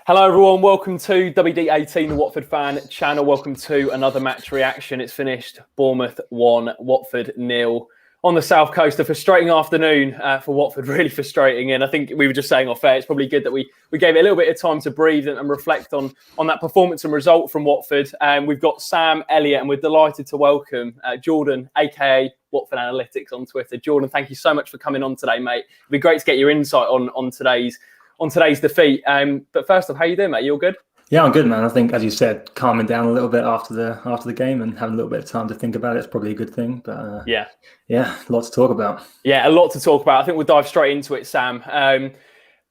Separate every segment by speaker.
Speaker 1: Hello everyone, welcome to WD18, the Watford fan channel. Welcome to another match reaction. It's finished Bournemouth 1, Watford 0 on the south coast. A frustrating afternoon for Watford, really frustrating. And I think we were just saying off air, it's probably good that we gave it a little bit of time to breathe and reflect on that performance and result from Watford. We've got Sam, Elliot, and we're delighted to welcome Jordan, aka Watford Analytics on Twitter. Jordan, thank you so much for coming on today, mate. It'd be great to get your insight on today's defeat. But first off, how you doing, mate? You all good?
Speaker 2: Yeah, I'm good, man. I think, as you said, calming down a little bit after the game and having a little bit of time to think about it is probably a good thing. But yeah, a lot to talk about.
Speaker 1: Yeah, a lot to talk about. I think we'll dive straight into it, Sam.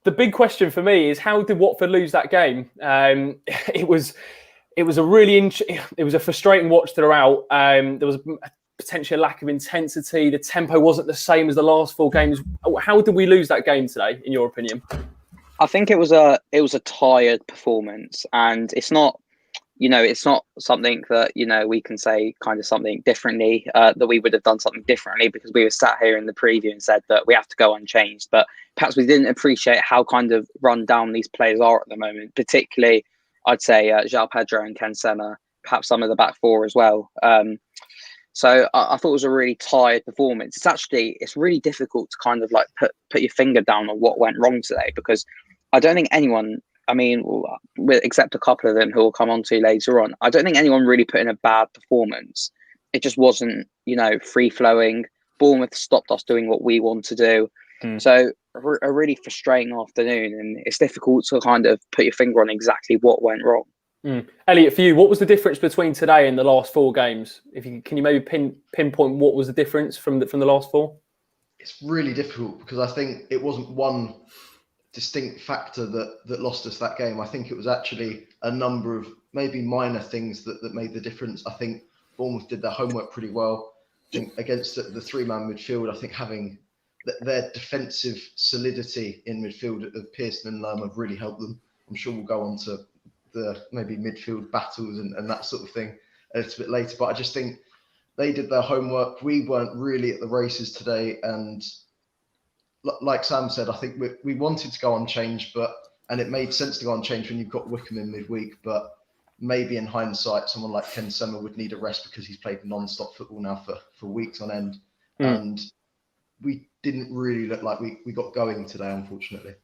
Speaker 1: The big question for me is, how did Watford lose that game? It was a frustrating watch throughout. There was potentially a lack of intensity. The tempo wasn't the same as the last four games. How did we lose that game today, in your opinion?
Speaker 3: I think it was a tired performance, and it's not something that we can say kind of something differently, that we would have done something differently because we were sat here in the preview and said that we have to go unchanged. But perhaps we didn't appreciate how kind of run down these players are at the moment, particularly I'd say Pedro and Ken Sema, perhaps some of the back four as well. So I thought it was a really tired performance. It's really difficult to kind of like put your finger down on what went wrong today, because I don't think anyone, except a couple of them who will come on to later on, I don't think anyone really put in a bad performance. It just wasn't, free flowing. Bournemouth stopped us doing what we want to do. So a really frustrating afternoon, and it's difficult to kind of put your finger on exactly what went wrong.
Speaker 1: Elliot, for you, what was the difference between today and the last four games? Can you maybe pinpoint what was the difference from the last four?
Speaker 4: It's really difficult because I think it wasn't one distinct factor that lost us that game. I think it was actually a number of maybe minor things that made the difference. I think Bournemouth did their homework pretty well. I think against the three-man midfield, I think having their defensive solidity in midfield of Pearson and Lerma really helped them. I'm sure we'll go on to the maybe midfield battles and that sort of thing a little bit later, but I just think they did their homework. We weren't really at the races today, and like Sam said, I think we wanted to go unchanged, and it made sense to go unchanged when you've got Wickham in midweek, but maybe in hindsight someone like Ken Sema would need a rest because he's played non-stop football now for weeks on end. And we didn't really look like we got going today, unfortunately.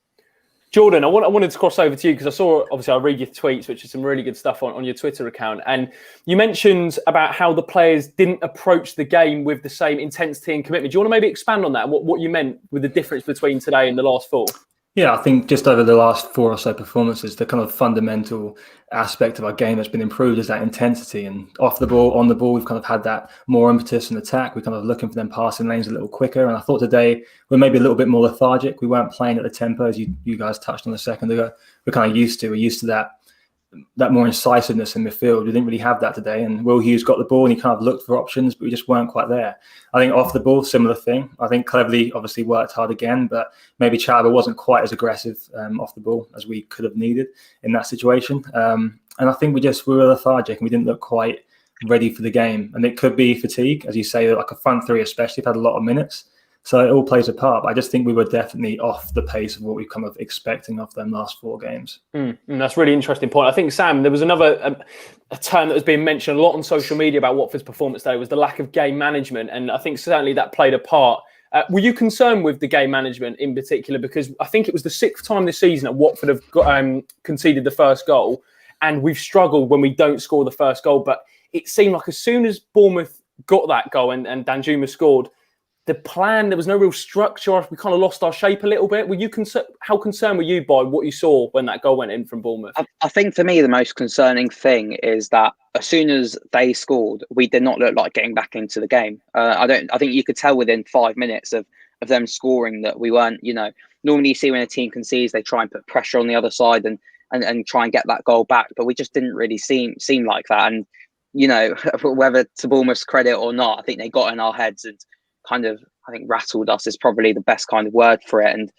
Speaker 1: Jordan, I wanted to cross over to you because I read your tweets, which is some really good stuff on your Twitter account. And you mentioned about how the players didn't approach the game with the same intensity and commitment. Do you want to maybe expand on that, what you meant with the difference between today and the last four?
Speaker 2: Yeah, I think just over the last four or so performances, the kind of fundamental aspect of our game that's been improved is that intensity. And off the ball, on the ball, we've kind of had that more impetus and attack. We're kind of looking for them passing lanes a little quicker. And I thought today we're maybe a little bit more lethargic. We weren't playing at the tempo, as you guys touched on a second ago. We're used to that more incisiveness in midfield. We didn't really have that today. And Will Hughes got the ball and he kind of looked for options, but we just weren't quite there. I think off the ball, similar thing. I think Cleverley obviously worked hard again, but maybe Chaba wasn't quite as aggressive off the ball as we could have needed in that situation. And I think we were lethargic and we didn't look quite ready for the game. And it could be fatigue, as you say, like a front three especially, have had a lot of minutes. So it all plays a part. But I just think we were definitely off the pace of what we're kind of expecting of them last four games.
Speaker 1: That's a really interesting point. I think, Sam, there was another a term that was being mentioned a lot on social media about Watford's performance today was the lack of game management. And I think certainly that played a part. Were you concerned with the game management in particular? Because I think it was the sixth time this season that Watford have conceded the first goal. And we've struggled when we don't score the first goal. But it seemed like as soon as Bournemouth got that goal and Danjuma scored, the plan, there was no real structure. We kind of lost our shape a little bit. Were you how concerned were you by what you saw when that goal went in from Bournemouth?
Speaker 3: I think for me, the most concerning thing is that as soon as they scored, we did not look like getting back into the game. I think you could tell within 5 minutes of them scoring that we weren't, normally you see when a team concedes, they try and put pressure on the other side and try and get that goal back. But we just didn't really seem like that. And, whether to Bournemouth's credit or not, I think they got in our heads and kind of, I think, rattled us is probably the best kind of word for it. And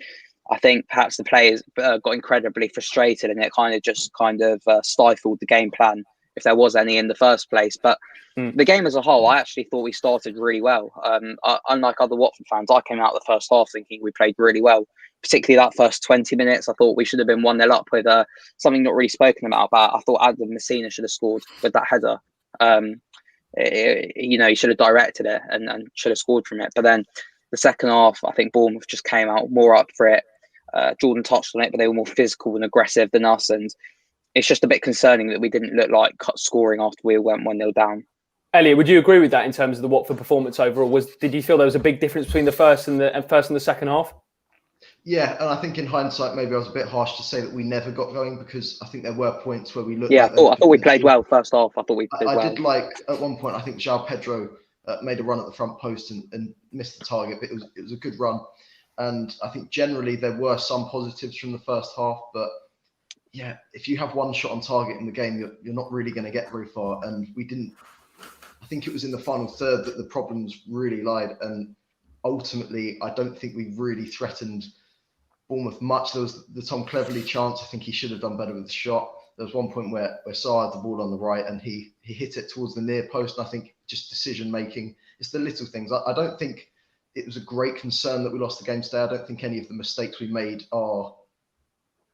Speaker 3: I think perhaps the players got incredibly frustrated, and it kind of stifled the game plan if there was any in the first place. But the game as a whole, I actually thought we started really well. Unlike other Watford fans, I came out the first half thinking we played really well. Particularly that first 20 minutes, I thought we should have been 1-0 up with something not really spoken about. But I thought Adam Messina should have scored with that header. He should have directed it and should have scored from it. But then the second half, I think Bournemouth just came out more up for it. Jordan touched on it, but they were more physical and aggressive than us. And it's just a bit concerning that we didn't look like scoring after we went 1-0 down.
Speaker 1: Elliot, would you agree with that in terms of the Watford performance overall? Did you feel there was a big difference between the first and the second half?
Speaker 4: Yeah, and I think in hindsight, maybe I was a bit harsh to say that we never got going, because I think there were points where we looked.
Speaker 3: Yeah, I thought we played well first half. I thought we did well.
Speaker 4: I did like at one point. I think Pedro made a run at the front post and missed the target, but it was a good run. And I think generally there were some positives from the first half, but yeah, if you have one shot on target in the game, you're not really going to get very far. And we didn't. I think it was in the final third that the problems really lied, and ultimately, I don't think we really threatened Bournemouth much. There was the Tom Cleverley chance. I think he should have done better with the shot. There was one point where Sarr had the ball on the right and he hit it towards the near post. And I think just decision making, it's the little things. I don't think it was a great concern that we lost the game today. I don't think any of the mistakes we made are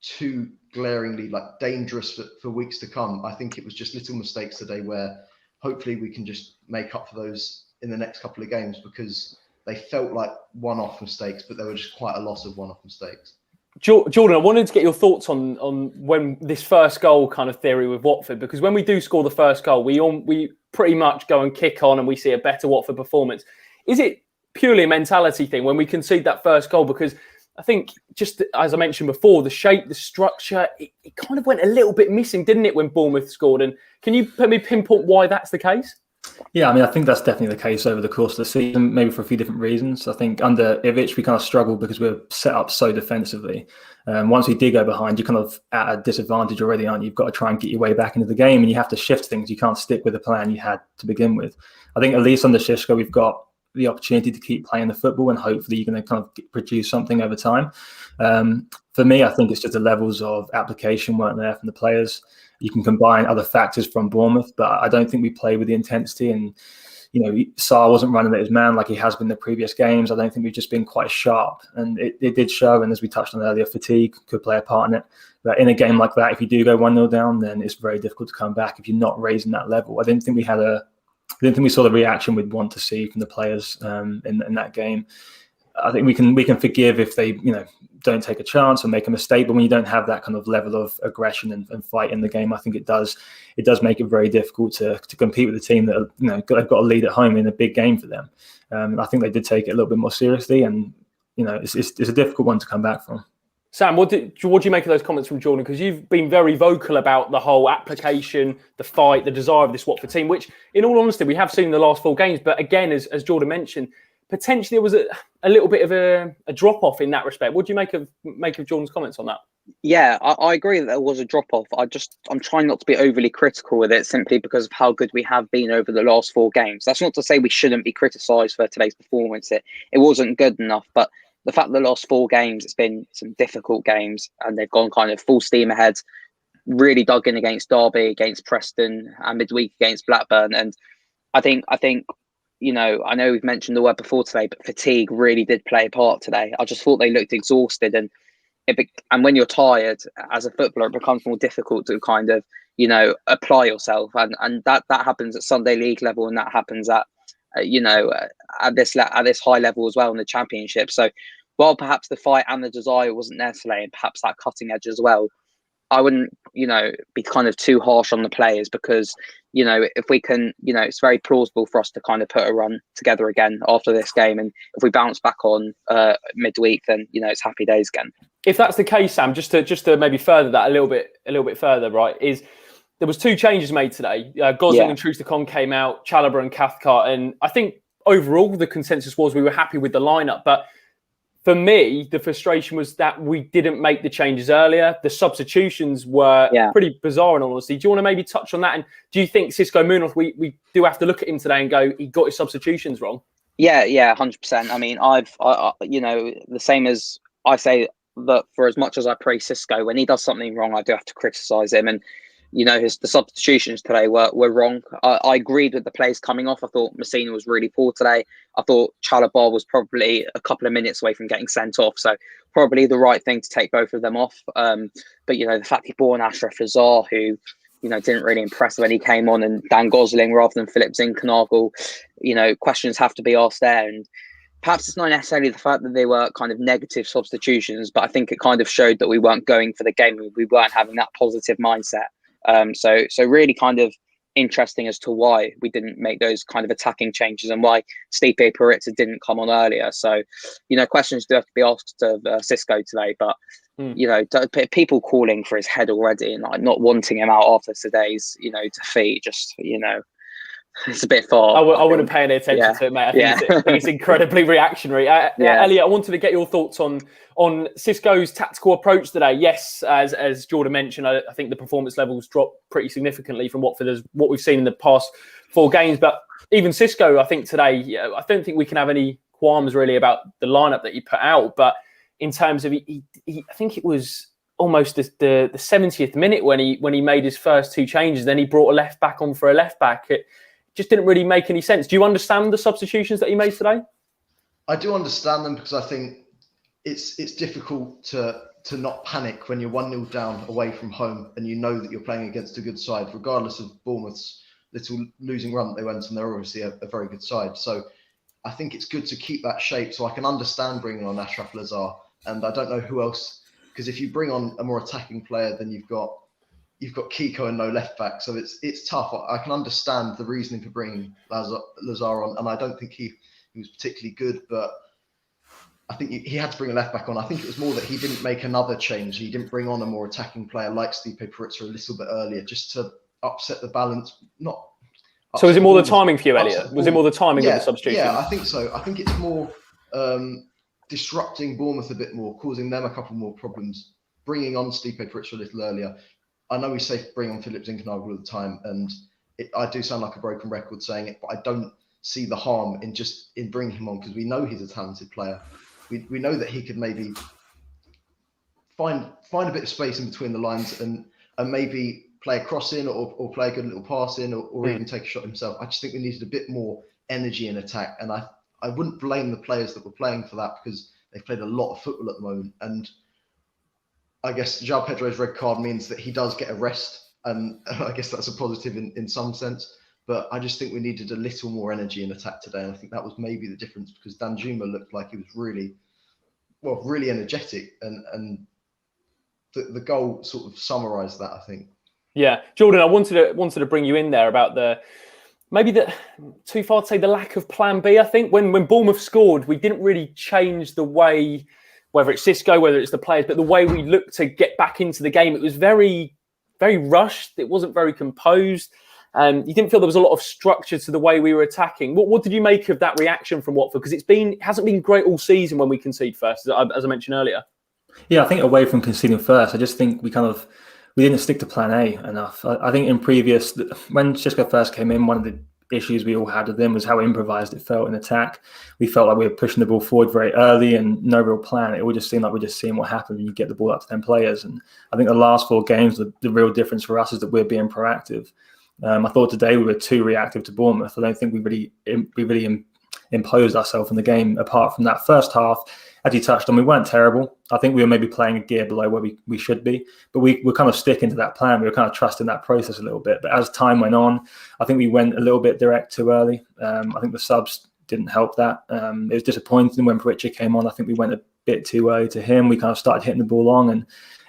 Speaker 4: too glaringly dangerous for weeks to come. I think it was just little mistakes today where hopefully we can just make up for those in the next couple of games, because they felt like one-off mistakes, but there were just quite a lot of one-off mistakes.
Speaker 1: Jordan, I wanted to get your thoughts on when this first goal kind of theory with Watford, because when we do score the first goal, we pretty much go and kick on and we see a better Watford performance. Is it purely a mentality thing when we concede that first goal? Because I think, just as I mentioned before, the shape, the structure, it kind of went a little bit missing, didn't it, when Bournemouth scored? And can you pinpoint why that's the case?
Speaker 2: Yeah, I mean, I think that's definitely the case over the course of the season, maybe for a few different reasons. I think under Ivic, we kind of struggled because we were set up so defensively. Once we did go behind, you're kind of at a disadvantage already, aren't you? You've got to try and get your way back into the game, and you have to shift things. You can't stick with the plan you had to begin with. I think at least under Šeško, we've got the opportunity to keep playing the football, and hopefully you're going to kind of produce something over time. For me, I think it's just the levels of application weren't there from the players. You can combine other factors from Bournemouth, but I don't think we play with the intensity. And, Sarr wasn't running at his man like he has been the previous games. I don't think we've just been quite sharp. And it did show. And as we touched on earlier, fatigue could play a part in it. But in a game like that, if you do go 1-0 down, then it's very difficult to come back if you're not raising that level. I didn't think we saw the reaction we'd want to see from the players in that game. I think we can forgive if they don't take a chance or make a mistake, but when you don't have that kind of level of aggression and fight in the game, I think it does make it very difficult to compete with a team that have got a lead at home in a big game for them. I think they did take it a little bit more seriously, and it's a difficult one to come back from.
Speaker 1: Sam, what do you make of those comments from Jordan? Because you've been very vocal about the whole application, the fight, the desire of this Watford team, which, in all honesty, we have seen in the last 4 games. But again, as Jordan mentioned, potentially there was a little bit of a drop-off in that respect. What do you make of Jordan's comments on that?
Speaker 3: Yeah, I agree that there was a drop-off. I'm trying not to be overly critical with it, simply because of how good we have been over the last 4 games. That's not to say we shouldn't be criticised for today's performance. It wasn't good enough, but the fact that the last 4 games, it's been some difficult games and they've gone kind of full steam ahead, really dug in against Derby, against Preston, and midweek against Blackburn. And I think, I know we've mentioned the word before today, but fatigue really did play a part today. I just thought they looked exhausted, and when you're tired as a footballer, it becomes more difficult to kind of, apply yourself. And that happens at Sunday League level, and that happens at this high level as well in the Championship. So while perhaps the fight and the desire wasn't there today, and perhaps that cutting edge as well, I wouldn't, be kind of too harsh on the players, because, if we can, it's very plausible for us to kind of put a run together again after this game. And if we bounce back on midweek, then, it's happy days again.
Speaker 1: If that's the case, Sam, just to maybe further that a little bit further, right, is there was 2 changes made today. Gosling and Troost-Ekong came out, Chalobah and Cathcart. And I think overall the consensus was we were happy with the lineup. But for me, the frustration was that we didn't make the changes earlier. The substitutions were pretty bizarre, in all honesty. Do you want to maybe touch on that? And do you think Xisco Munoz, we do have to look at him today and go, he got his substitutions wrong?
Speaker 3: Yeah, 100%. I mean, the same as I say that for as much as I praise Xisco, when he does something wrong, I do have to criticise him. And the substitutions today were wrong. I agreed with the players coming off. I thought Messina was really poor today. I thought Chalobah was probably a couple of minutes away from getting sent off. So probably the right thing to take both of them off. But, the fact he brought on Ashraf Lazar, who, didn't really impress when he came on, and Dan Gosling rather than Phillips in Canargle, questions have to be asked there. And perhaps it's not necessarily the fact that they were kind of negative substitutions, but I think it kind of showed that we weren't going for the game. We weren't having that positive mindset. So really kind of interesting as to why we didn't make those kind of attacking changes and why Stipe Peritza didn't come on earlier. So, questions do have to be asked of Cisco today, but people calling for his head already and like not wanting him out after today's, defeat, just, it's a bit far.
Speaker 1: I wouldn't pay any attention to it, mate. I think it's incredibly reactionary. Elliot, I wanted to get your thoughts on Cisco's tactical approach today. Yes, as Jordan mentioned, I think the performance levels dropped pretty significantly from Watford as what we've seen in the past 4 games. But even Cisco, I think today, I don't think we can have any qualms really about the lineup that he put out. But in terms of, I think it was almost the 70th minute when he made his first 2 changes. Then he brought a left back on for a left back. It just didn't really make any sense. Do you understand the substitutions that he made today?
Speaker 4: I do understand them because I think it's difficult to not panic when you're 1-0 down away from home and you know that you're playing against a good side, regardless of Bournemouth's little losing run that they went on. They're obviously a very good side. So I think it's good to keep that shape. So I can understand bringing on Ashraf Lazar, and I don't know who else, because if you bring on a more attacking player, then you've got Kiko and no left back, so it's tough. I can understand the reasoning for bringing Lazar on, and I don't think he was particularly good, but I think he had to bring a left back on. I think it was more that he didn't make another change. He didn't bring on a more attacking player like Stipe Peritza a little bit earlier, just to upset the balance.
Speaker 1: So was it more the timing for you, Elliot? Was it more the timing of the substitution?
Speaker 4: Yeah, I think so. I think it's more disrupting Bournemouth a bit more, causing them a couple more problems, bringing on Stipe Peritza a little earlier. I know we say bring on Phillips in Canargle all the time, and I do sound like a broken record saying it, but I don't see the harm in bringing him on, because we know he's a talented player. We know that he could maybe find a bit of space in between the lines and maybe play a cross in or play a good little pass in or even take a shot himself. I just think we needed a bit more energy in attack, and I wouldn't blame the players that were playing for that, because they've played a lot of football at the moment. And I guess João Pedro's red card means that he does get a rest, and I guess that's a positive in some sense. But I just think we needed a little more energy in attack today, and I think that was maybe the difference, because Danjuma looked like he was really energetic, and the goal sort of summarised that, I think.
Speaker 1: Yeah, Jordan, I wanted to bring you in there about too far to say the lack of plan B. I think when Bournemouth scored, we didn't really change the way, whether it's Cisco, whether it's the players, but the way we looked to get back into the game. It was very, very rushed. It wasn't very composed. You didn't feel there was a lot of structure to the way we were attacking. What did you make of that reaction from Watford? Because it hasn't been great all season when we concede first, as I mentioned earlier.
Speaker 2: Yeah, I think away from conceding first, I just think we didn't stick to plan A enough. I think when Cisco first came in, one of the issues we all had with him was how improvised it felt in attack. We felt like we were pushing the ball forward very early and no real plan. It all just seemed like we're just seeing what happened when you get the ball up to 10 players. And I think the last 4 games, the real difference for us is that we're being proactive. I thought today we were too reactive to Bournemouth. I don't think we really imposed ourselves in the game, apart from that first half. As you touched on, we weren't terrible. I think we were maybe playing a gear below where we should be, but we were kind of sticking to that plan. We were kind of trusting that process a little bit. But as time went on, I think we went a little bit direct too early. I think the subs didn't help that. It was disappointing when Peritza came on. I think we went a bit too early to him. We kind of started hitting the ball long, and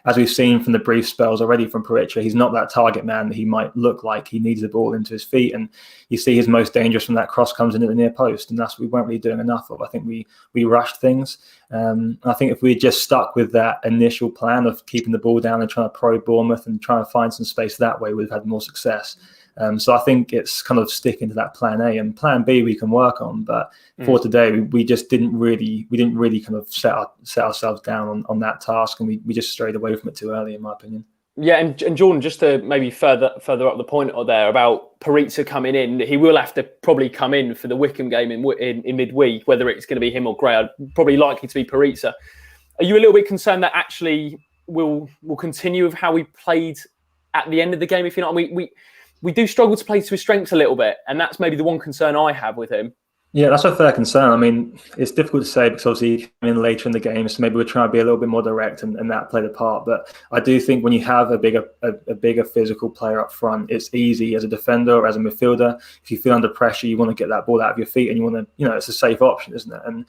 Speaker 2: as we've seen from the brief spells already from Peritza, he's not that target man that he might look like. He needs the ball into his feet, and you see his most dangerous from that cross comes in at the near post, and that's what we weren't really doing enough of. I think we rushed things. I think if we had just stuck with that initial plan of keeping the ball down and trying to probe Bournemouth and trying to find some space that way, we'd have had more success. So I think it's kind of sticking to that plan A, and plan B we can work on. But for today, we just didn't really kind of set ourselves down on that task, and we just strayed away from it too early, in my opinion.
Speaker 1: Yeah, and Jordan, just to maybe further up the point there about Peritza coming in, he will have to probably come in for the Wickham game in midweek, whether it's going to be him or Gray. Probably likely to be Peritza. Are you a little bit concerned that actually we'll continue with how we played at the end of the game, if you know what I mean. We do struggle to play to his strengths a little bit, and that's maybe the one concern I have with him.
Speaker 2: Yeah, that's a fair concern. I mean, it's difficult to say because obviously he came in later in the game, so maybe we're trying to be a little bit more direct, and that played a part. But I do think when you have a bigger physical player up front, it's easy as a defender or as a midfielder. If you feel under pressure, you want to get that ball out of your feet, and you want to, it's a safe option, isn't it? And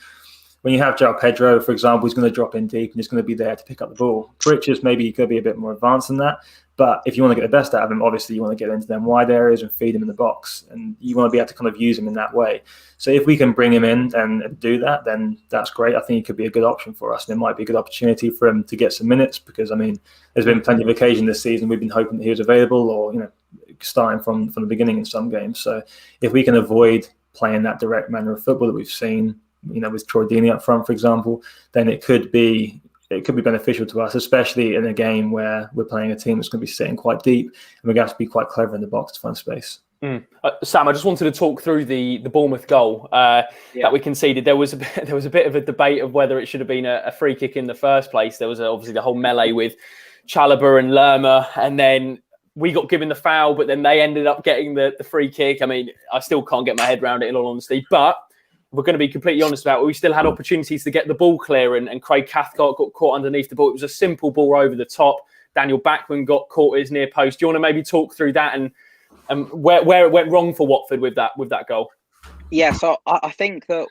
Speaker 2: when you have Pedro, for example, he's going to drop in deep and he's going to be there to pick up the ball. Bridges, maybe he could be a bit more advanced than that. But if you want to get the best out of him, obviously you want to get into them wide areas and feed him in the box. And you want to be able to kind of use him in that way. So if we can bring him in and do that, then that's great. I think he could be a good option for us. And it might be a good opportunity for him to get some minutes because, I mean, there's been plenty of occasion this season we've been hoping that he was available or, starting from the beginning in some games. So if we can avoid playing that direct manner of football that we've seen, with Troy Deeney up front, for example, then it could be beneficial to us, especially in a game where we're playing a team that's going to be sitting quite deep and we're going to have to be quite clever in the box to find space.
Speaker 1: Sam, I just wanted to talk through the Bournemouth goal that we conceded. There was a bit of a debate of whether it should have been a free kick in the first place. There was obviously the whole melee with Chalobah and Lerma, and then we got given the foul, but then they ended up getting the free kick. I mean, I still can't get my head around it in all honesty, but we're going to be completely honest about it. We still had opportunities to get the ball clear, and Craig Cathcart got caught underneath the ball. It was a simple ball over the top. Daniel Bachmann got caught at his near post. Do you want to maybe talk through that and where it went wrong for Watford with that goal?
Speaker 3: Yeah, so I think that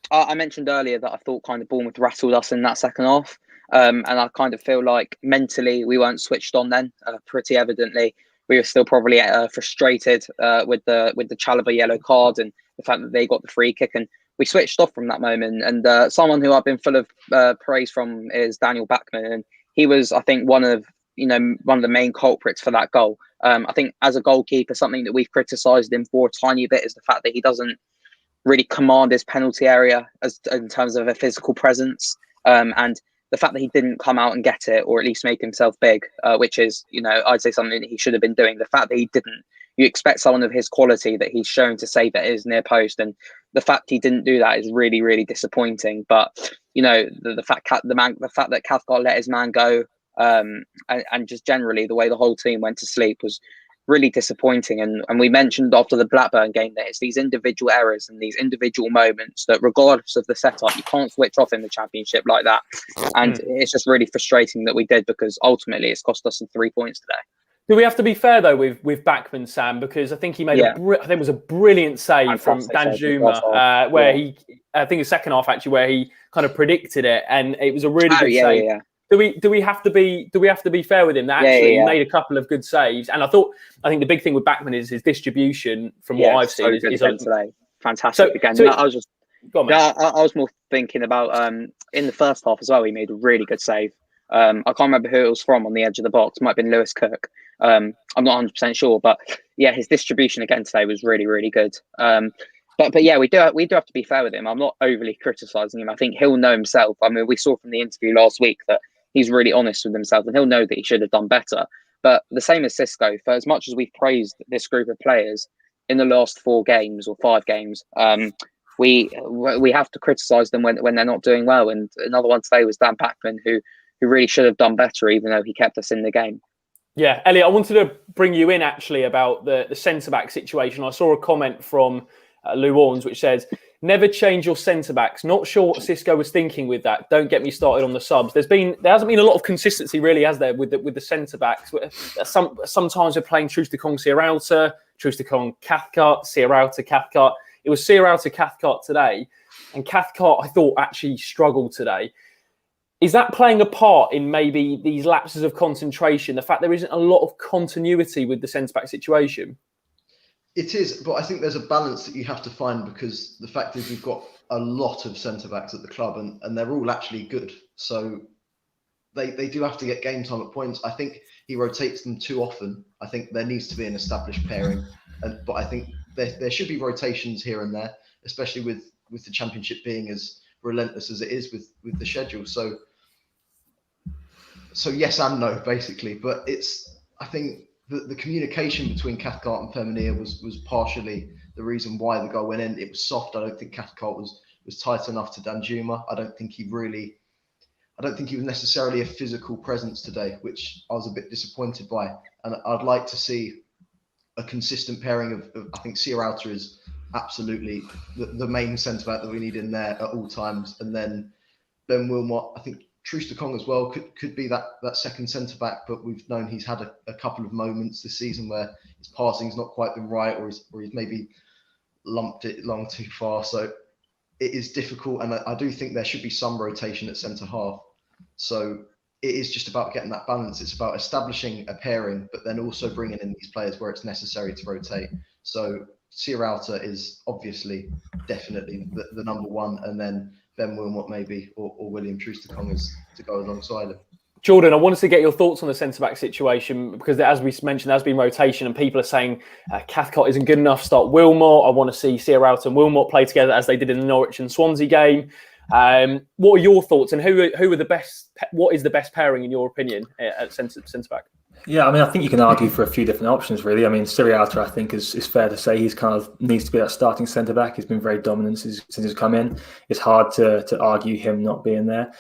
Speaker 3: I mentioned earlier that I thought kind of Bournemouth rattled us in that second half, and I kind of feel like mentally we weren't switched on then. Pretty evidently, we were still probably frustrated with the Chalobah yellow card and the fact that they got the free kick, and we switched off from that moment. And someone who I've been full of praise from is Daniel Bachmann, and he was, I think, one of the main culprits for that goal. I think as a goalkeeper, something that we've criticised him for a tiny bit is the fact that he doesn't really command his penalty area in terms of a physical presence, and the fact that he didn't come out and get it, or at least make himself big, which is, I'd say something that he should have been doing. The fact that he didn't, you expect someone of his quality that he's shown to save at his near post, and the fact he didn't do that is really, really disappointing. But the fact that Cathcart let his man go, and just generally the way the whole team went to sleep was really disappointing. And we mentioned after the Blackburn game that it's these individual errors and these individual moments that, regardless of the setup, you can't switch off in the Championship like that. And it's just really frustrating that we did, because ultimately it's cost us some 3 points today.
Speaker 1: Do we have to be fair though with Bachmann, Sam? Because I think he made I think it was a brilliant save from Danjuma, where he, I think the second half actually, where he kind of predicted it, and it was a really good save.
Speaker 3: Yeah.
Speaker 1: Do we have to be fair with him? That actually he made a couple of good saves, and I think the big thing with Bachmann is his distribution. From what I've seen, is
Speaker 3: today. Fantastic again. I was more thinking about in the first half as well. He made a really good save. I can't remember who it was from on the edge of the box. It might have been Lewis Cook. I'm not 100% sure, but yeah, his distribution again today was really, really good. But yeah, we do have to be fair with him. I'm not overly criticising him. I think he'll know himself. I mean, we saw from the interview last week that he's really honest with himself, and he'll know that he should have done better. But the same as Xisco, for as much as we've praised this group of players in the last 4 games or 5 games, we have to criticise them when they're not doing well. And another one today was Dan Bachmann, who really should have done better, even though he kept us in the game.
Speaker 1: Yeah, Elliot, I wanted to bring you in actually about the centre-back situation. I saw a comment from Lou Orns which says, "Never change your centre-backs. Not sure what Xisco was thinking with that. Don't get me started on the subs." There hasn't been a lot of consistency really, has there, with the centre-backs? Sometimes we're playing Troost-Ekong, Sierralta, Troost-Ekong, Cathcart, Sierralta, Cathcart. It was Sierralta, Cathcart today, and Cathcart I thought actually struggled today. Is that playing a part in maybe these lapses of concentration, the fact there isn't a lot of continuity with the centre-back situation?
Speaker 4: It is, but I think there's a balance that you have to find, because the fact is we've got a lot of centre-backs at the club, and they're all actually good. So they do have to get game time at points. I think he rotates them too often. I think there needs to be an established pairing, but I think there should be rotations here and there, especially with the Championship being as relentless as it is with the schedule. So yes and no, basically. But I think the communication between Cathcart and Femenia was partially the reason why the goal went in. It was soft. I don't think Cathcart was tight enough to Danjuma. I don't think I don't think he was necessarily a physical presence today, which I was a bit disappointed by. And I'd like to see a consistent pairing of I think Sierralta is absolutely the main centre back that we need in there at all times, and then Ben Wilmot. I think Troost-Ekong as well could be that second centre back, but we've known he's had a couple of moments this season where his passing's not quite been right, or he's maybe lumped it long too far. So it is difficult, and I do think there should be some rotation at centre half. So it is just about getting that balance. It's about establishing a pairing, but then also bringing in these players where it's necessary to rotate. So Sierralta is obviously definitely the number one, and then Ben Wilmot maybe, or William Troost-Ekong is to go alongside him.
Speaker 1: Jordan, I wanted to get your thoughts on the centre-back situation, because as we mentioned, there's been rotation and people are saying Cathcart isn't good enough, start Wilmot. I want to see Sierralta and Wilmot play together as they did in the Norwich and Swansea game. What are your thoughts, and who are the best? What is the best pairing in your opinion at centre-back?
Speaker 2: Yeah, I mean, I think you can argue for a few different options, really. I mean, Sierralta, I think, is fair to say he's kind of needs to be that starting centre-back. He's been very dominant since he's come in. It's hard to argue him not being there.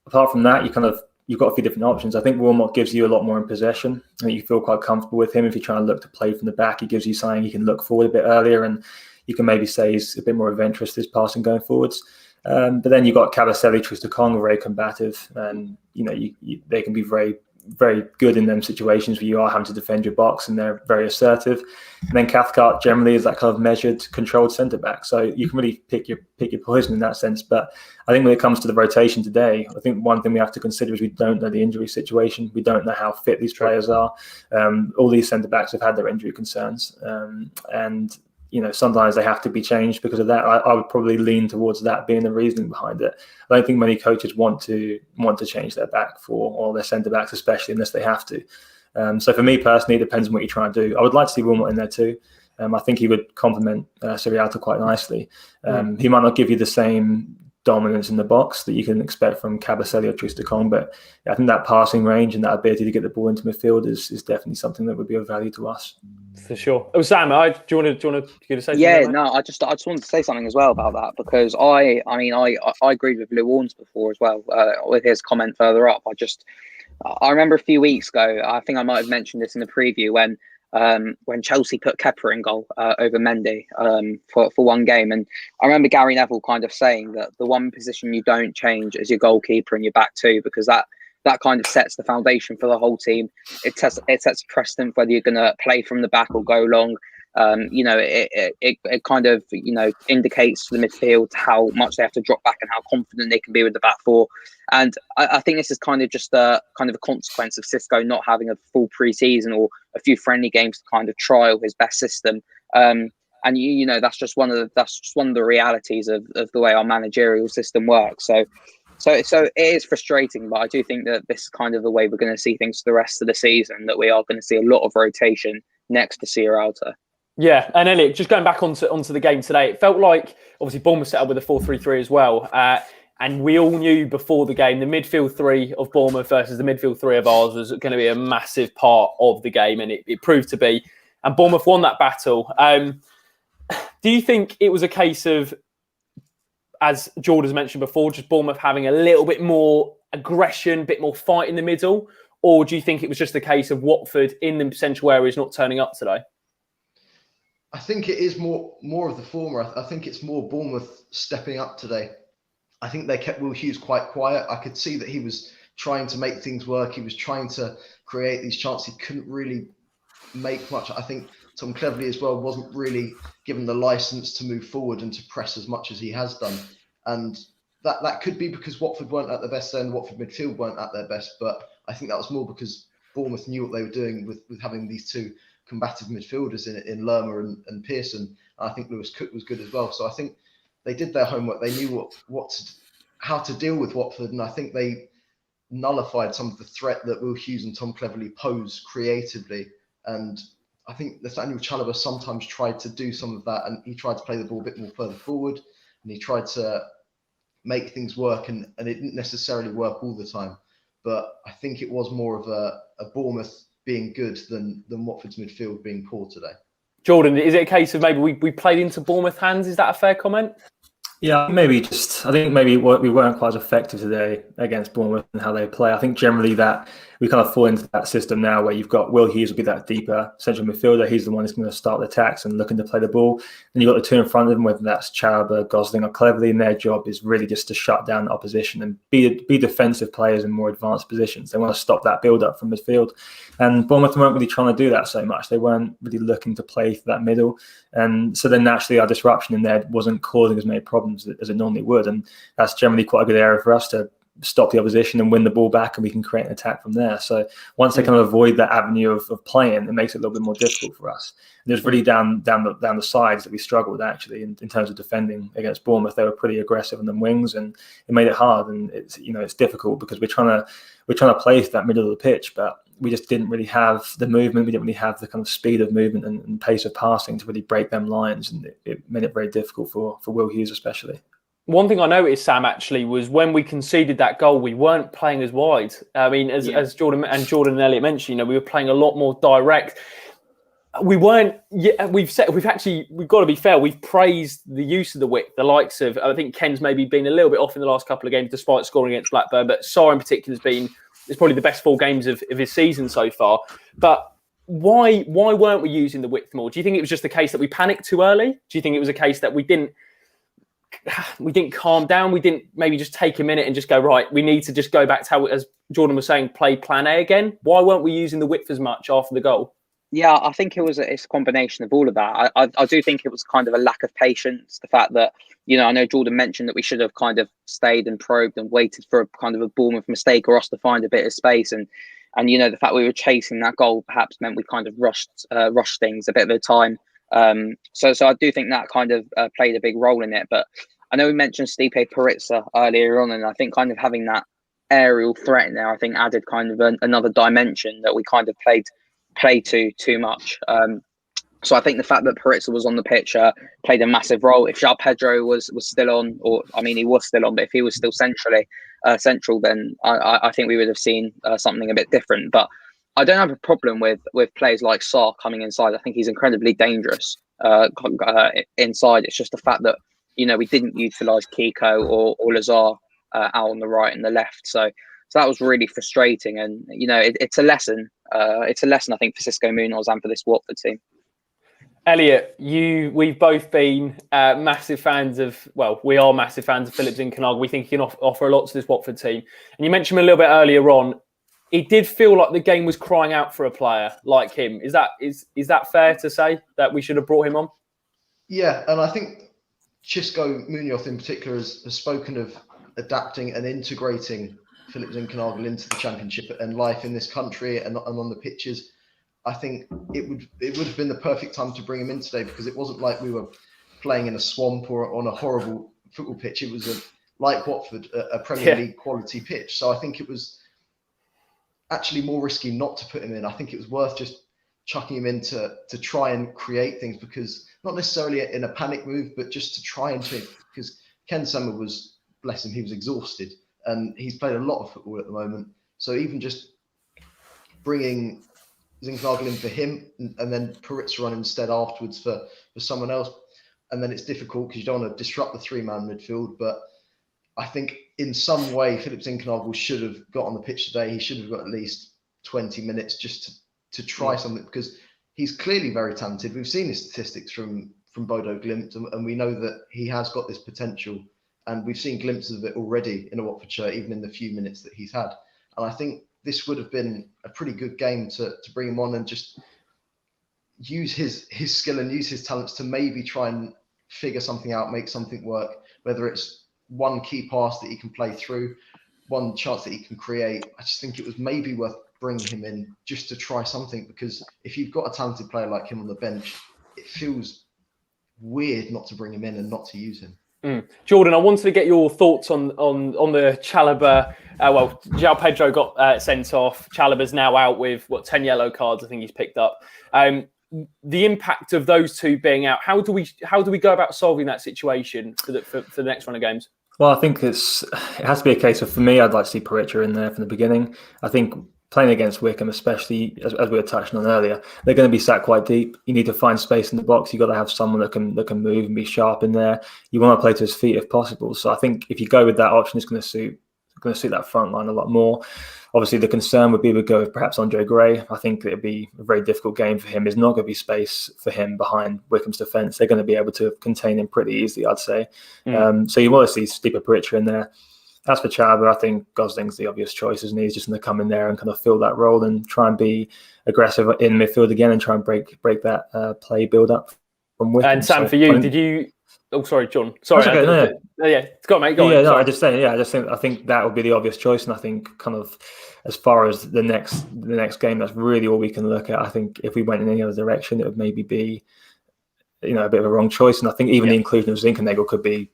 Speaker 2: Apart from that, you've got a few different options. I think Wilmot gives you a lot more in possession. I think you feel quite comfortable with him. If you're trying to look to play from the back, he gives you something you can look forward a bit earlier, and you can maybe say he's a bit more adventurous this passing going forwards. But then you've got Kabasele, Troost-Ekong, very combative, and they can be very, very good in them situations where you are having to defend your box, and they're very assertive. And then Cathcart generally is that kind of measured, controlled centre back. So you can really pick your poison in that sense. But I think when it comes to the rotation today, I think one thing we have to consider is we don't know the injury situation. We don't know how fit these players are. All these centre backs have had their injury concerns, and sometimes they have to be changed because of that. I would probably lean towards that being the reasoning behind it. I don't think many coaches want to change their back four or their centre backs, especially unless they have to. So for me personally, it depends on what you're trying to do. I would like to see Wilmot in there too. I think he would complement Sierralta quite nicely. He might not give you the same dominance in the box that you can expect from Kabasele or Troost-Ekong, but I think that passing range and that ability to get the ball into midfield is definitely something that would be of value to us.
Speaker 1: For sure. Oh, Sam, do you want to say something?
Speaker 3: Yeah, no, I just wanted to say something as well about that, because I agreed with Lou Warnes before as well with his comment further up. I remember a few weeks ago, I think I might have mentioned this in the preview, when Chelsea put Kepa in goal over Mendy for one game, and I remember Gary Neville kind of saying that the one position you don't change is your goalkeeper and your back two, because that kind of sets the foundation for the whole team. It sets a precedent whether you're going to play from the back or go long. It kind of indicates to the midfield how much they have to drop back and how confident they can be with the back four. And I think this is kind of just a consequence of Xisco not having a full pre-season or a few friendly games to kind of trial his best system. And that's just one of the realities of the way our managerial system works. So it is frustrating, but I do think that this is kind of the way we're going to see things for the rest of the season, that we are going to see a lot of rotation next to Sierralta.
Speaker 1: Yeah, and Elliot, just going back onto the game today, it felt like, obviously, Bournemouth set up with a 4-3-3 as well. And we all knew before the game, the midfield three of Bournemouth versus the midfield three of ours was going to be a massive part of the game, and it proved to be. And Bournemouth won that battle. Do you think it was a case of, as Jordan's mentioned before, just Bournemouth having a little bit more aggression, a bit more fight in the middle? Or do you think it was just a case of Watford in the central areas not turning up today?
Speaker 4: I think it is more of the former. I think it's more Bournemouth stepping up today. I think they kept Will Hughes quite quiet. I could see that he was trying to make things work. He was trying to create these chances. He couldn't really make much. I think Tom Cleverley as well wasn't really given the license to move forward and to press as much as he has done. And that could be because Watford weren't at their best and Watford midfield weren't at their best. But I think that was more because Bournemouth knew what they were doing with having these two combative midfielders in Lerma and Pearson. And I think Lewis Cook was good as well. So I think they did their homework. They knew how to deal with Watford, and I think they nullified some of the threat that Will Hughes and Tom Cleverley pose creatively. And I think Nathaniel Chalobah sometimes tried to do some of that, and he tried to play the ball a bit more further forward, and he tried to make things work, and it didn't necessarily work all the time. But I think it was more of a Bournemouth being good than Watford's midfield being poor today.
Speaker 1: Jordan, is it a case of maybe we played into Bournemouth hands? Is that a fair comment?
Speaker 2: Yeah, maybe just. I think maybe we weren't quite as effective today against Bournemouth and how they play. I think generally that we kind of fall into that system now where you've got Will Hughes will be that deeper central midfielder. He's the one who's going to start the attacks and looking to play the ball. And you've got the two in front of him, whether that's Chalobah, Gosling, or Cleverley, and their job is really just to shut down the opposition and be defensive players in more advanced positions. They want to stop that build-up from midfield. And Bournemouth weren't really trying to do that so much. They weren't really looking to play for that middle. And so then naturally our disruption in there wasn't causing as many problems as it normally would. And that's generally quite a good area for us to stop the opposition and win the ball back, and we can create an attack from there. So once they kind of avoid that avenue of playing, it makes it a little bit more difficult for us. And it was really down the sides that we struggled actually in terms of defending against Bournemouth. They were pretty aggressive on the wings, and it made it hard. And it's difficult because we're trying to play to that middle of the pitch, but we just didn't really have the movement. We didn't really have the kind of speed of movement and pace of passing to really break them lines, and it made it very difficult for Will Hughes especially.
Speaker 1: One thing I noticed, Sam, actually, was when we conceded that goal, we weren't playing as wide. I mean, as Jordan and Elliot mentioned, we were playing a lot more direct. We weren't. We've got to be fair. We've praised the use of the width, the likes of. I think Ken's maybe been a little bit off in the last couple of games, despite scoring against Blackburn. But Sarr in particular is probably the best 4 games of his season so far. But why weren't we using the width more? Do you think it was just the case that we panicked too early? Do you think it was a case that we didn't calm down? We didn't maybe just take a minute and just go, right, we need to just go back to how, as Jordan was saying, play plan A again? Why weren't we using the width as much after the goal?
Speaker 3: Yeah, I think it's a combination of all of that. I do think it was kind of a lack of patience. The fact that, I know Jordan mentioned that we should have kind of stayed and probed and waited for a kind of a Bournemouth mistake or us to find a bit of space. And the fact we were chasing that goal perhaps meant we kind of rushed things a bit of the time. So I do think that kind of played a big role in it. But I know we mentioned Stipe Perizza earlier on, and I think kind of having that aerial threat in there, I think added kind of another dimension that we kind of played too much. So I think the fact that Perizza was on the pitch played a massive role. If Pedro was still on, he was still on, but if he was still central, then I think we would have seen something a bit different. But I don't have a problem with players like Sarr coming inside. I think he's incredibly dangerous inside. It's just the fact that we didn't utilise Kiko or Lazar out on the right and the left. So that was really frustrating, and it's a lesson. It's a lesson, I think, for Xisco Munoz and for this Watford team.
Speaker 1: Elliot, we've both been massive fans of. Well, we are massive fans of Phillips Incanagh. We think he can offer a lot to this Watford team. And you mentioned him a little bit earlier on. It did feel like the game was crying out for a player like him. Is that fair to say that we should have brought him on?
Speaker 4: Yeah, and I think Xisco Munoz in particular has spoken of adapting and integrating Phillips Incanagh into the Championship and life in this country and on the pitches. I think it would have been the perfect time to bring him in today, because it wasn't like we were playing in a swamp or on a horrible football pitch. It was like Watford, a Premier League quality pitch. So I think it was actually more risky not to put him in. I think it was worth just chucking him in to try and create things, because not necessarily in a panic move, but just to try and change, because Ken Summer was, bless him, he was exhausted and he's played a lot of football at the moment. So even just bringing Zinknagel in for him and then Perizza on instead afterwards for someone else, and then it's difficult because you don't want to disrupt the 3-man midfield. But I think in some way Phillips Incanagh should have got on the pitch today. He should have got at least 20 minutes just to try something, because he's clearly very talented. We've seen his statistics from Bodo Glimt, and we know that he has got this potential, and we've seen glimpses of it already in a Watford shirt, even in the few minutes that he's had. And I think this would have been a pretty good game to bring him on and just use his skill and use his talents to maybe try and figure something out, make something work, whether it's one key pass that he can play through, one chance that he can create. I just think it was maybe worth bringing him in just to try something, because if you've got a talented player like him on the bench, it feels weird not to bring him in and not to use him.
Speaker 1: Jordan, I wanted to get your thoughts on the Chalobah. João Pedro got sent off. Chalobah's now out with 10 yellow cards I think he's picked up. The impact of those two being out, how do we go about solving that situation for the next run of games?
Speaker 2: Well, I think it has to be a case of, for me, I'd like to see Perizza in there from the beginning. I think playing against Wickham, especially as we were touching on earlier, they're going to be sat quite deep. You need to find space in the box. You've got to have someone that can move and be sharp in there. You want to play to his feet if possible. So I think if you go with that option, it's going to suit that front line a lot more. Obviously, the concern would be we go with perhaps Andre Gray. I think it'd be a very difficult game for him. There's not going to be space for him behind Wickham's defence. They're going to be able to contain him pretty easily, I'd say. So you want to see Stipe Pritchard in there. As for Chaba, I think Gosling's the obvious choice, isn't he? He's just going to come in there and kind of fill that role and try and be aggressive in midfield again and try and break that play build up from Wickham.
Speaker 1: And Sam, for you, did you? Oh, sorry, John. Sorry.
Speaker 2: Okay, no.
Speaker 1: Yeah, go on, mate. Go on.
Speaker 2: Yeah, no,
Speaker 1: Sorry.
Speaker 2: I think that would be the obvious choice, and I think kind of as far as the next game, that's really all we can look at. I think if we went in any other direction, it would maybe be, a bit of a wrong choice. And I think even the inclusion of Zinkernagel could be.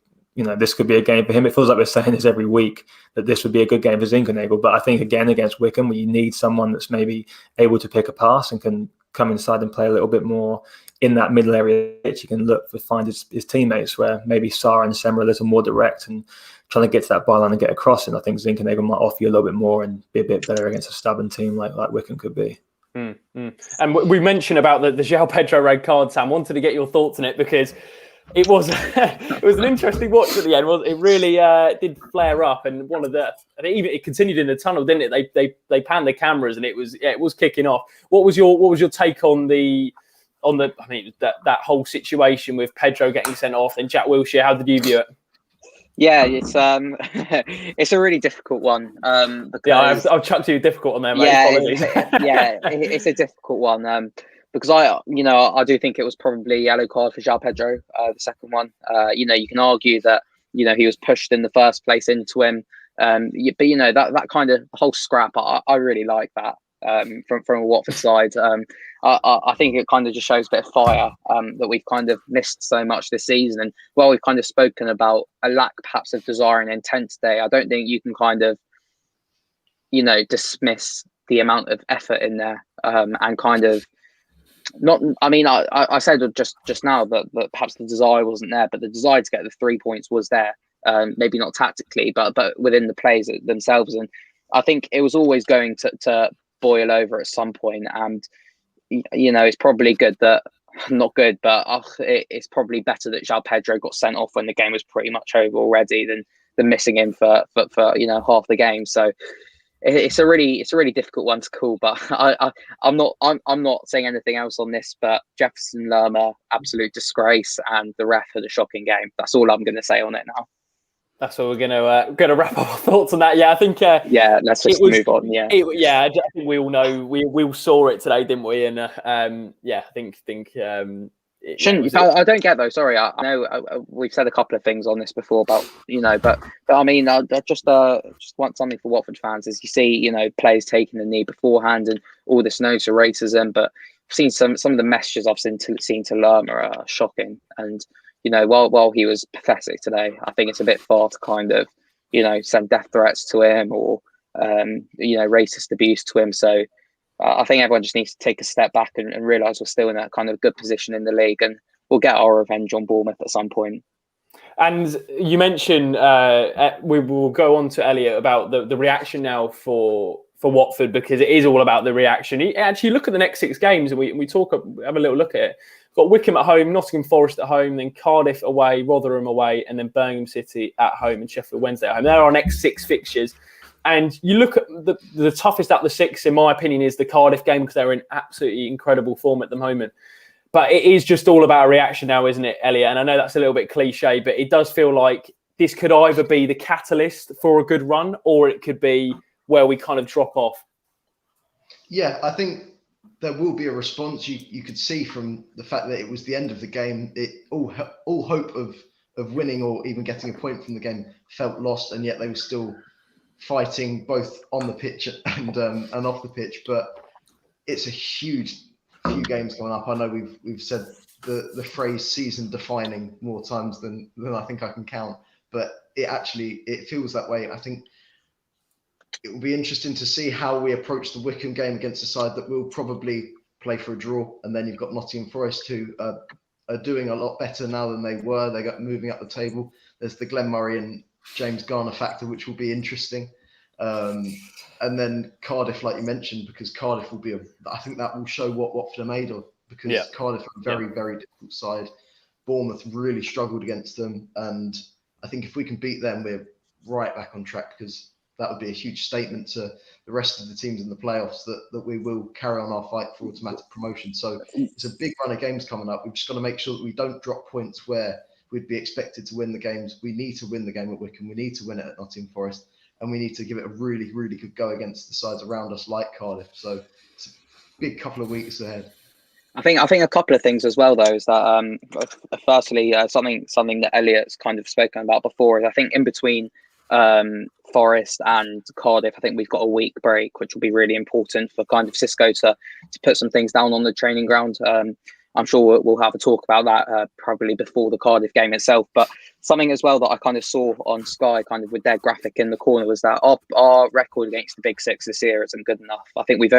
Speaker 2: This could be a game for him. It feels like we're saying this every week that this would be a good game for Zinkernagel. But I think, again, against Wickham, where you need someone that's maybe able to pick a pass and can come inside and play a little bit more in that middle area, you can look to find his teammates where maybe Sarr and Sem are a little more direct and trying to get to that byline and get across. And I think Zinkernagel might offer you a little bit more and be a bit better against a stubborn team like Wickham could be.
Speaker 1: And we mentioned about the João Pedro red card, Sam. Wanted to get your thoughts on it because it was an interesting watch at the end. It really did flare up, and it continued in the tunnel, didn't it? They panned the cameras, and it was kicking off. What was your take on that whole situation with Pedro getting sent off and Jack Wilshere? How did you view it?
Speaker 3: Yeah, it's it's a really difficult one. Because,
Speaker 1: I've chucked you difficult on there, mate.
Speaker 3: Yeah, it's a difficult one. Because I do think it was probably yellow card for João Pedro, the second one. You can argue that he was pushed in the first place into him, but that kind of whole scrap, I really like that from a Watford side. I think it kind of just shows a bit of fire that we've kind of missed so much this season. And while we've kind of spoken about a lack perhaps of desire and intent today, I don't think you can kind of dismiss the amount of effort in there and kind of. I said just now that perhaps the desire wasn't there, but the desire to get the 3 points was there. Maybe not tactically, but within the plays themselves. And I think it was always going to boil over at some point. And it's probably good that not good, but it's probably better that João Pedro got sent off when the game was pretty much over already than missing him for half the game. So. It's a really difficult one to call, but I'm not saying anything else on this. But Jefferson Lerma, absolute disgrace, and the ref had a shocking game. That's all I'm going to say on it now.
Speaker 1: That's all we're going to wrap up our thoughts on that. Yeah, I think.
Speaker 3: Let's just move on. Yeah,
Speaker 1: I think we all know we all saw it today, didn't we? And I think.
Speaker 3: I don't get though. Sorry, I know we've said a couple of things on this before about but I mean, I just want something for Watford fans is you see players taking the knee beforehand and all this notes of racism, but I've seen some of the messages I've seen to Lerma are shocking, and while he was pathetic today, I think it's a bit far to kind of send death threats to him or racist abuse to him. So. I think everyone just needs to take a step back and realise we're still in a kind of good position in the league, and we'll get our revenge on Bournemouth at some point.
Speaker 1: And you mentioned we will go on to Elliot about the reaction now for Watford, because it is all about the reaction. Actually, look at the next 6 games, and we have a little look at it. We've got Wickham at home, Nottingham Forest at home, then Cardiff away, Rotherham away, and then Birmingham City at home and Sheffield Wednesday at home. They're our next 6 fixtures. And you look at the toughest out of the 6, in my opinion, is the Cardiff game, because they're in absolutely incredible form at the moment. But it is just all about a reaction now, isn't it, Elliot? And I know that's a little bit cliche, but it does feel like this could either be the catalyst for a good run, or it could be where we kind of drop off.
Speaker 4: Yeah, I think there will be a response. You could see from the fact that it was the end of the game, all hope of winning or even getting a point from the game felt lost, and yet they were still fighting both on the pitch and off the pitch. But it's a few games coming up. I know we've said the phrase season defining more times than I think I can count, but it feels that way. I think it will be interesting to see how we approach the Wickham game against a side that will probably play for a draw, and then you've got Nottingham Forest who are doing a lot better now than they were. They got moving up the table. There's the Glenn Murray and James Garner factor, which will be interesting. And then Cardiff, like you mentioned, because Cardiff will be I think that will show what Watford are made of, because Cardiff are a very, very difficult side. Bournemouth really struggled against them. And I think if we can beat them, we're right back on track, because that would be a huge statement to the rest of the teams in the playoffs that we will carry on our fight for automatic promotion. So it's a big run of games coming up. We've just got to make sure that we don't drop points where we'd be expected to win the games. We need to win the game at Wycombe. We need to win it at Nottingham Forest. And we need to give it a really, really good go against the sides around us like Cardiff. So it's a big couple of weeks ahead.
Speaker 3: I think a couple of things as well, though, is that firstly, something that Elliot's kind of spoken about before is I think in between Forest and Cardiff, I think we've got a week break, which will be really important for kind of Cisco to put some things down on the training ground. I'm sure we'll have a talk about that probably before the Cardiff game itself. But something as well that I kind of saw on Sky, kind of with their graphic in the corner, was that our record against the Big Six this year isn't good enough. I think who's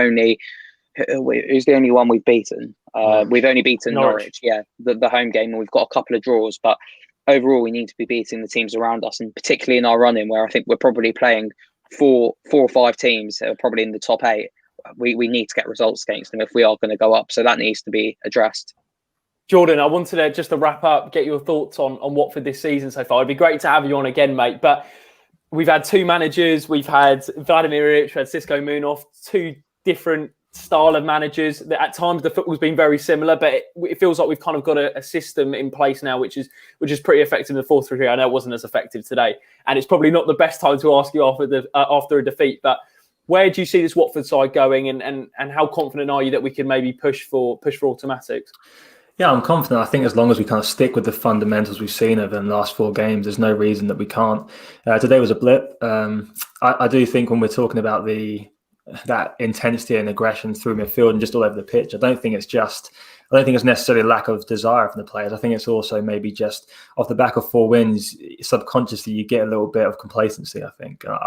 Speaker 3: the only one we've beaten? We've only beaten Norwich, the home game, and we've got a couple of draws. But overall, we need to be beating the teams around us, and particularly in our run-in, where I think we're probably playing four or five teams that are probably in the top 8. We need to get results against them if we are going to go up. So that needs to be addressed.
Speaker 1: Jordan, I wanted to just to wrap up, get your thoughts on Watford this season so far. It'd be great to have you on again, mate. But we've had 2 managers. We've had Vladimir Illich, we've had Cisco Munoz, 2 different style of managers. At times the football's been very similar, but it feels like we've kind of got a system in place now which is pretty effective in the 4-3-3. I know it wasn't as effective today, and it's probably not the best time to ask you after a defeat, but where do you see this Watford side going, and how confident are you that we can maybe push for automatics?
Speaker 2: Yeah, I'm confident. I think as long as we kind of stick with the fundamentals we've seen over the last 4 games, there's no reason that we can't. Today was a blip. I do think when we're talking about that intensity and aggression through midfield and just all over the pitch, I don't think it's necessarily a lack of desire from the players. I think it's also maybe just off the back of 4 wins, subconsciously you get a little bit of complacency. I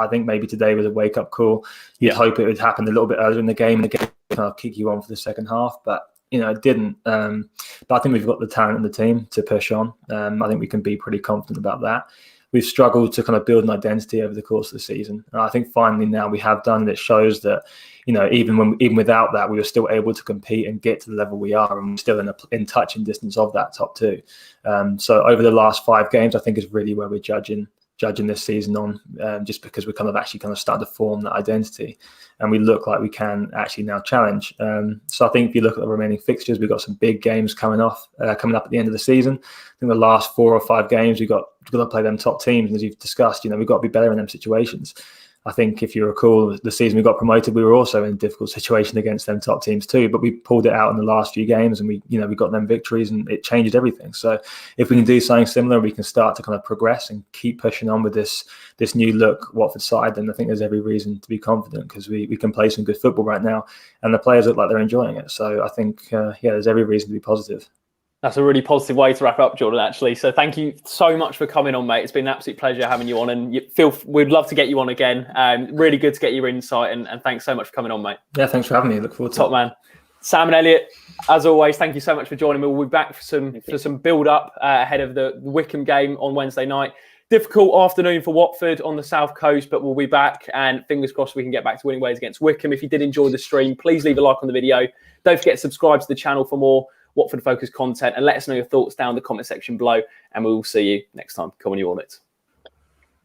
Speaker 2: think maybe today was a wake-up call. You'd hope it would happen a little bit earlier in the game, and the game kind of kick you on for the second half, but it didn't. But I think we've got the talent in the team to push on. I think we can be pretty confident about that. We've struggled to kind of build an identity over the course of the season. And I think finally now we have done, and it shows that, even without that, we were still able to compete and get to the level we are, and we're still in touching distance of that top 2. So over the last 5 games, I think is really where we're judging this season on, just because we're kind of starting to form that identity, and we look like we can actually now challenge. So I think if you look at the remaining fixtures, we've got some big games coming up at the end of the season. I think the last 4 or 5 games we've got to play them top teams, and as you've discussed, we've got to be better in them situations. I think if you recall, the season we got promoted, we were also in a difficult situation against them top teams too, but we pulled it out in the last few games, and we got them victories, and it changed everything. So if we can do something similar, we can start to kind of progress and keep pushing on with this new look Watford side, then I think there's every reason to be confident, because we can play some good football right now, and the players look like they're enjoying it. So I think, there's every reason to be positive.
Speaker 1: That's a really positive way to wrap up, Jordan, actually. So thank you so much for coming on, mate. It's been an absolute pleasure having you on, and we'd love to get you on again. Really good to get your insight, and thanks so much for coming on, mate.
Speaker 2: Yeah, thanks for having me. Look forward to it.
Speaker 1: Top man. Sam and Elliot, as always, thank you so much for joining me. We'll be back for some build-up ahead of the Wycombe game on Wednesday night. Difficult afternoon for Watford on the South Coast, but we'll be back, and fingers crossed we can get back to winning ways against Wycombe. If you did enjoy the stream, please leave a like on the video. Don't forget to subscribe to the channel for more Watford-focused content, and let us know your thoughts down in the comment section below, and we will see you next time. Come on, you Hornets.